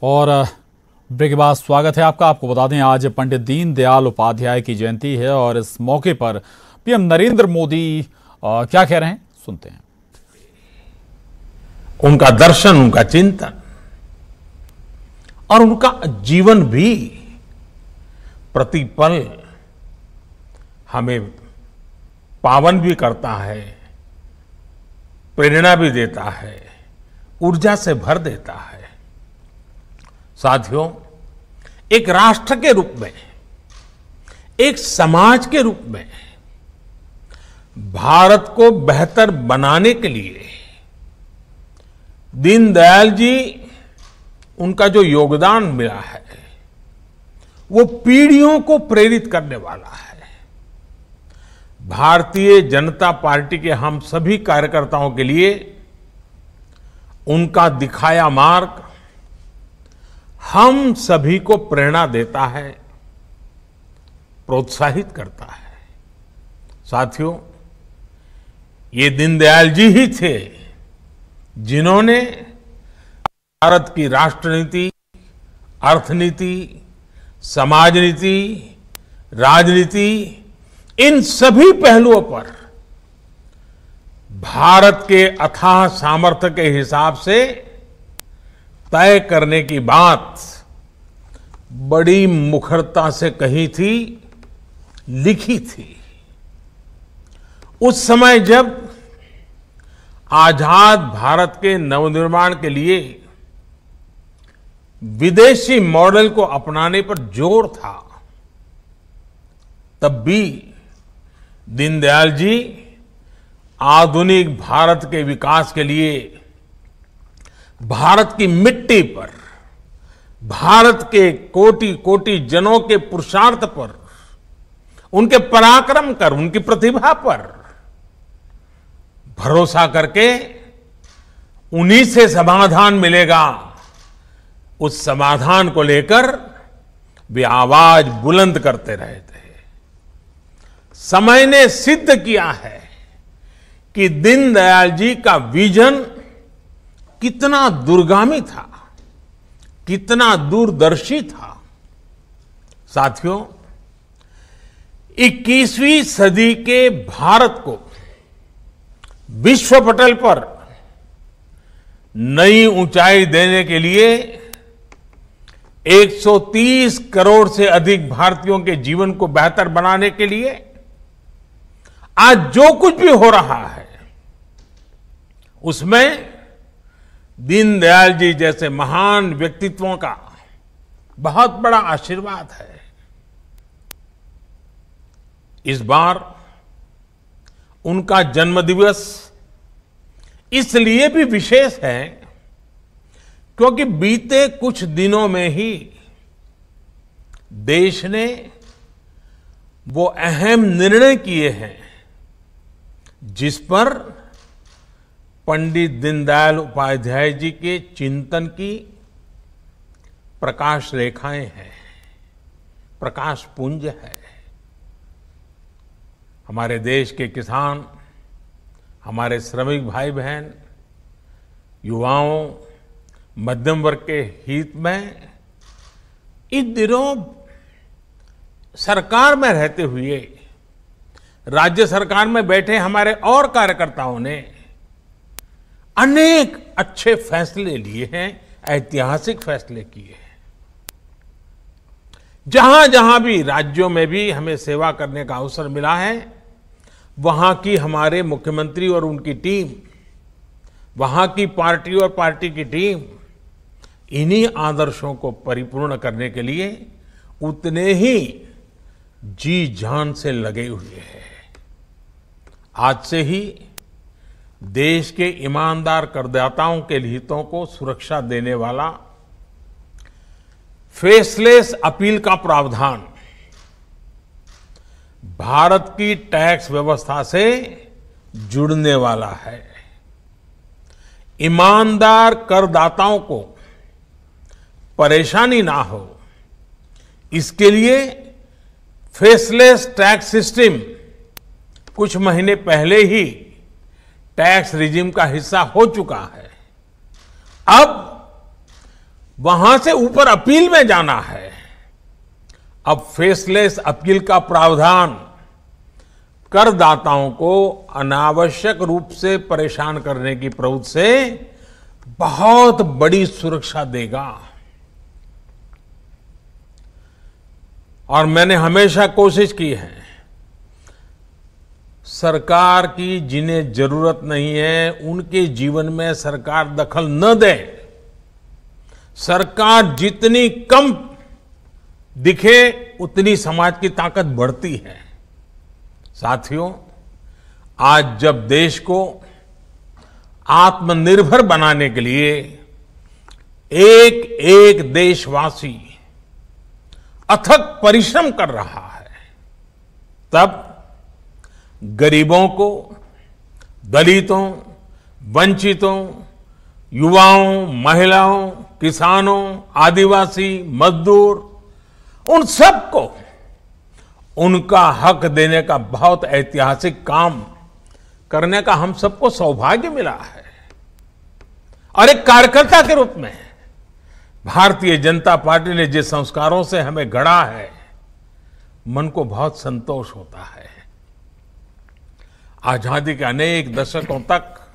और ब्रेक के बाद स्वागत है आपका। आपको बता दें आज पंडित दीनदयाल उपाध्याय की जयंती है और इस मौके पर पीएम नरेंद्र मोदी क्या कह रहे हैं, सुनते हैं। उनका दर्शन, उनका चिंतन और उनका जीवन भी प्रतिपल हमें पावन भी करता है, प्रेरणा भी देता है, ऊर्जा से भर देता है। साथियों, एक राष्ट्र के रूप में, एक समाज के रूप में भारत को बेहतर बनाने के लिए दीनदयाल जी, उनका जो योगदान मिला है वो पीढ़ियों को प्रेरित करने वाला है। भारतीय जनता पार्टी के हम सभी कार्यकर्ताओं के लिए उनका दिखाया मार्ग हम सभी को प्रेरणा देता है, प्रोत्साहित करता है। साथियों, ये दीनदयाल जी ही थे जिन्होंने भारत की राष्ट्रनीति, अर्थनीति, समाज नीति, राजनीति, इन सभी पहलुओं पर भारत के अथाह सामर्थ्य के हिसाब से तय करने की बात बड़ी मुखरता से कही थी, लिखी थी। उस समय जब आजाद भारत के नवनिर्माण के लिए विदेशी मॉडल को अपनाने पर जोर था, तब भी दीनदयाल जी आधुनिक भारत के विकास के लिए भारत की मिट्टी पर, भारत के कोटि कोटि जनों के पुरुषार्थ पर, उनके पराक्रम कर, उनकी प्रतिभा पर भरोसा करके उन्हीं से समाधान मिलेगा, उस समाधान को लेकर वे आवाज बुलंद करते रहे थे। समय ने सिद्ध किया है कि दीनदयाल जी का विजन कितना दूरगामी था, कितना दूरदर्शी था। साथियों, 21वीं सदी के भारत को विश्व पटल पर नई ऊंचाई देने के लिए 130 करोड़ से अधिक भारतीयों के जीवन को बेहतर बनाने के लिए आज जो कुछ भी हो रहा है उसमें दीनदयाल जी जैसे महान व्यक्तित्वों का बहुत बड़ा आशीर्वाद है। इस बार उनका जन्मदिवस इसलिए भी विशेष है क्योंकि बीते कुछ दिनों में ही देश ने वो अहम निर्णय किए हैं जिस पर पंडित दीनदयाल उपाध्याय जी के चिंतन की प्रकाश रेखाएं हैं, प्रकाश पुंज है। हमारे देश के किसान, हमारे श्रमिक भाई बहन, युवाओं, मध्यम वर्ग के हित में इन दिनों सरकार में रहते हुए, राज्य सरकार में बैठे हमारे और कार्यकर्ताओं ने अनेक अच्छे फैसले लिए हैं, ऐतिहासिक फैसले किए हैं। जहां जहां भी राज्यों में भी हमें सेवा करने का अवसर मिला है, वहां की हमारे मुख्यमंत्री और उनकी टीम, वहां की पार्टी और पार्टी की टीम इन्हीं आदर्शों को परिपूर्ण करने के लिए उतने ही जी जान से लगे हुए हैं। आज से ही देश के ईमानदार करदाताओं के हितों को सुरक्षा देने वाला फेसलेस अपील का प्रावधान भारत की टैक्स व्यवस्था से जुड़ने वाला है। ईमानदार करदाताओं को परेशानी ना हो, इसके लिए फेसलेस टैक्स सिस्टम कुछ महीने पहले ही टैक्स रिजीम का हिस्सा हो चुका है। अब वहां से ऊपर अपील में जाना है। अब फेसलेस अपील का प्रावधान करदाताओं को अनावश्यक रूप से परेशान करने की प्रवृत्ति से बहुत बड़ी सुरक्षा देगा। और मैंने हमेशा कोशिश की है, सरकार की जिन्हें जरूरत नहीं है उनके जीवन में सरकार दखल न दे। सरकार जितनी कम दिखे उतनी समाज की ताकत बढ़ती है। साथियों, आज जब देश को आत्मनिर्भर बनाने के लिए एक एक देशवासी अथक परिश्रम कर रहा है, तब गरीबों को, दलितों, वंचितों, युवाओं, महिलाओं, किसानों, आदिवासी, मजदूर, उन सबको उनका हक देने का बहुत ऐतिहासिक काम करने का हम सबको सौभाग्य मिला है। और एक कार्यकर्ता के रूप में भारतीय जनता पार्टी ने जिस संस्कारों से हमें गढ़ा है, मन को बहुत संतोष होता है। आजादी के अनेक दशकों तक